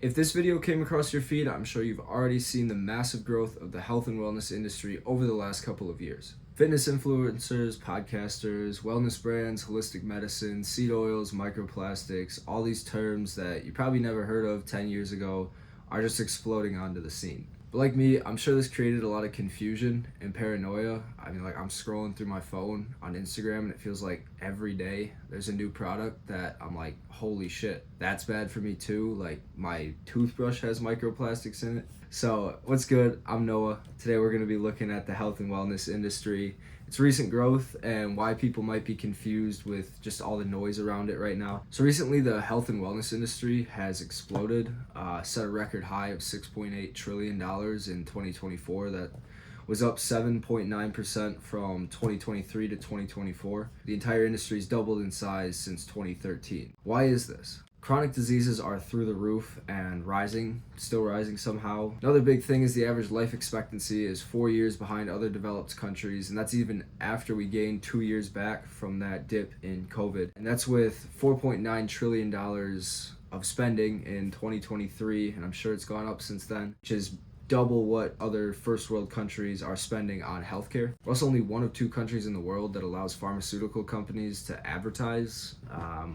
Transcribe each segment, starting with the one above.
If this video came across your feed, I'm sure you've already seen the massive growth of the health and wellness industry over the last couple of years. Fitness influencers, podcasters, wellness brands, holistic medicine, seed oils, microplastics, all these terms that you probably never heard of 10 years ago are just exploding onto the scene. But like me, I'm sure this created a lot of confusion and paranoia. I'm scrolling through my phone on Instagram and it feels like every day there's a new product that I'm like, holy shit, that's bad for me too. Like my toothbrush has microplastics in it. So what's good? I'm Noah. Today we're going to be looking at the health and wellness industry, its recent growth, and why people might be confused with just all the noise around it right now. So recently the health and wellness industry has exploded, set a record high of $6.8 trillion in 2024. That was up 7.9% from 2023 to 2024. The entire industry's doubled in size since 2013. Why is this? Chronic diseases are through the roof and rising, still rising somehow. Another big thing is the average life expectancy is 4 years behind other developed countries, and that's even after we gained 2 years back from that dip in COVID. And that's with $4.9 trillion of spending in 2023, and I'm sure it's gone up since then, which is double what other first world countries are spending on healthcare. We're also only one of 2 countries in the world that allows pharmaceutical companies to advertise,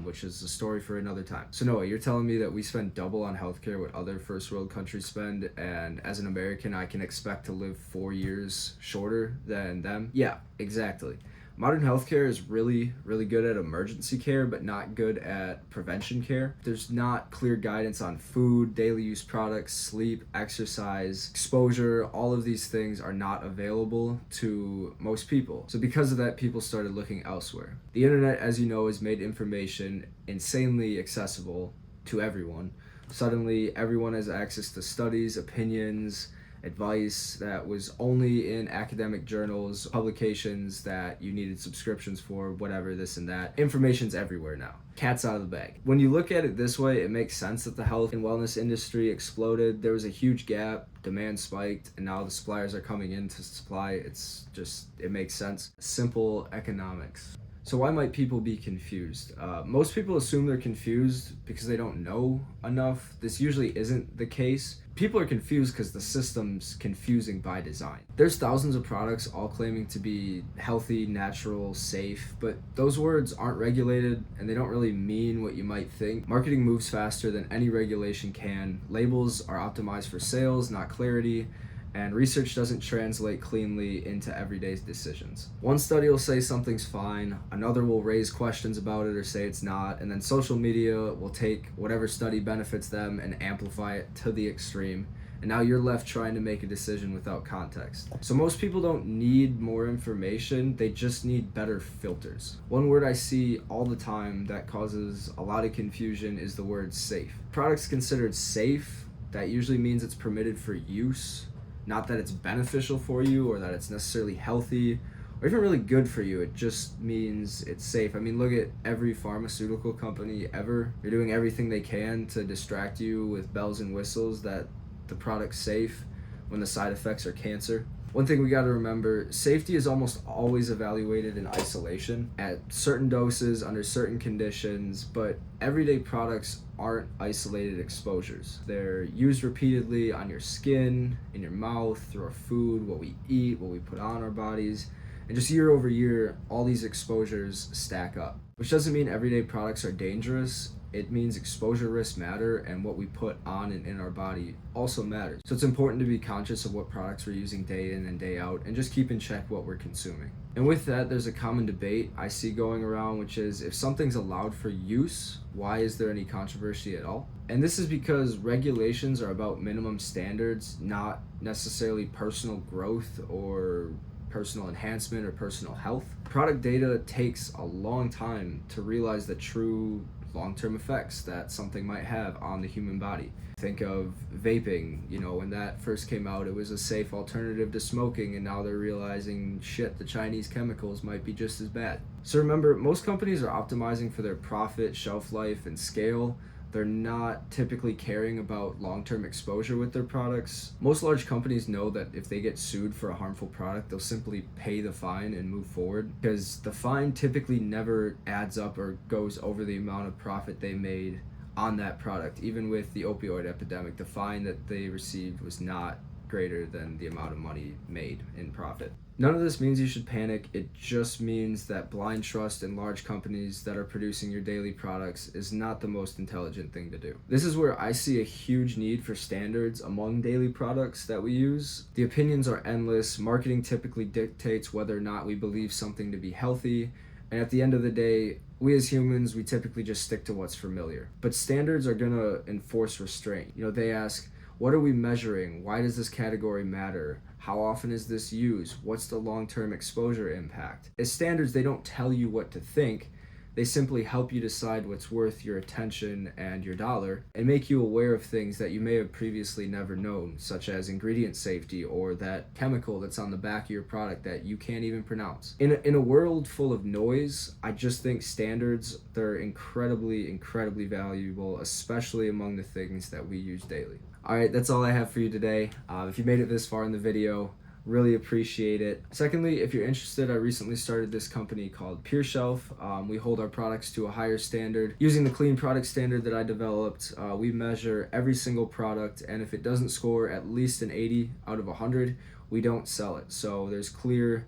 which is a story for another time. So Noah, you're telling me that we spend double on healthcare what other first world countries spend, and as an American I can expect to live 4 years shorter than them? Yeah, exactly. Modern healthcare is really good at emergency care, but not good at prevention care. There's not clear guidance on food, daily use products, sleep, exercise, exposure. All of these things are not available to most people. So because of that, people started looking elsewhere. The internet, as you know, has made information insanely accessible to everyone. Suddenly, everyone has access to studies, opinions, advice that was only in academic journals, publications that you needed subscriptions for, whatever, this and that. Information's everywhere now. Cat's out of the bag. When you look at it this way, it makes sense that the health and wellness industry exploded. There was a huge gap, demand spiked, and now the suppliers are coming in to supply. It makes sense. Simple economics. So why might people be confused? Most people assume they're confused because they don't know enough. This usually isn't the case. People are confused because the system's confusing by design. There's thousands of products all claiming to be healthy, natural, safe, but those words aren't regulated and they don't really mean what you might think. Marketing moves faster than any regulation can. Labels are optimized for sales, not clarity. And research doesn't translate cleanly into everyday decisions. One study will say something's fine, another will raise questions about it or say it's not, and then social media will take whatever study benefits them and amplify it to the extreme. And now you're left trying to make a decision without context. So most people don't need more information, they just need better filters. One word I see all the time that causes a lot of confusion is the word safe. Products considered safe, that usually means it's permitted for use. Not that it's beneficial for you or that it's necessarily healthy or even really good for you. It just means it's safe. Look at every pharmaceutical company ever. They're doing everything they can to distract you with bells and whistles that the product's safe when the side effects are cancer. One thing we got to remember, safety is almost always evaluated in isolation at certain doses under certain conditions, but everyday products aren't isolated exposures. They're used repeatedly on your skin, in your mouth, through our food, what we eat, what we put on our bodies, and just year over year, all these exposures stack up. Which doesn't mean everyday products are dangerous. It means exposure risks matter, and what we put on and in our body also matters. So it's important to be conscious of what products we're using day in and day out, and just keep in check what we're consuming. And with that, there's a common debate I see going around, which is if something's allowed for use, why is there any controversy at all? And this is because regulations are about minimum standards, not necessarily personal growth or personal enhancement or personal health. Product data takes a long time to realize the true long-term effects that something might have on the human body. Think of vaping, when that first came out, it was a safe alternative to smoking, and now they're realizing, shit, the Chinese chemicals might be just as bad. So remember, most companies are optimizing for their profit, shelf life, and scale. They're not typically caring about long-term exposure with their products. Most large companies know that if they get sued for a harmful product, they'll simply pay the fine and move forward, because the fine typically never adds up or goes over the amount of profit they made on that product. Even with the opioid epidemic, the fine that they received was not greater than the amount of money made in profit. None of this means you should panic. It just means that blind trust in large companies that are producing your daily products is not the most intelligent thing to do. This is where I see a huge need for standards among daily products that we use. The opinions are endless. Marketing typically dictates whether or not we believe something to be healthy. And at the end of the day, we as humans, we typically just stick to what's familiar. But standards are gonna enforce restraint. They ask, what are we measuring? Why does this category matter? How often is this used? What's the long-term exposure impact? As standards, they don't tell you what to think. They simply help you decide what's worth your attention and your dollar, and make you aware of things that you may have previously never known, such as ingredient safety or that chemical that's on the back of your product that you can't even pronounce. In a world full of noise, I just think standards, they're incredibly valuable, especially among the things that we use daily. All right, that's all I have for you today. If you made it this far in the video, really appreciate it. Secondly, if you're interested, I recently started this company called PureShelf. We hold our products to a higher standard. Using the clean product standard that I developed, we measure every single product, and if it doesn't score at least an 80 out of 100, we don't sell it. So there's clear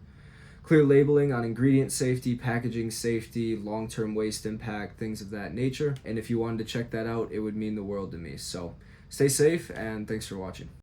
labeling on ingredient safety, packaging safety, long-term waste impact, things of that nature. And if you wanted to check that out, it would mean the world to me. So stay safe, and thanks for watching.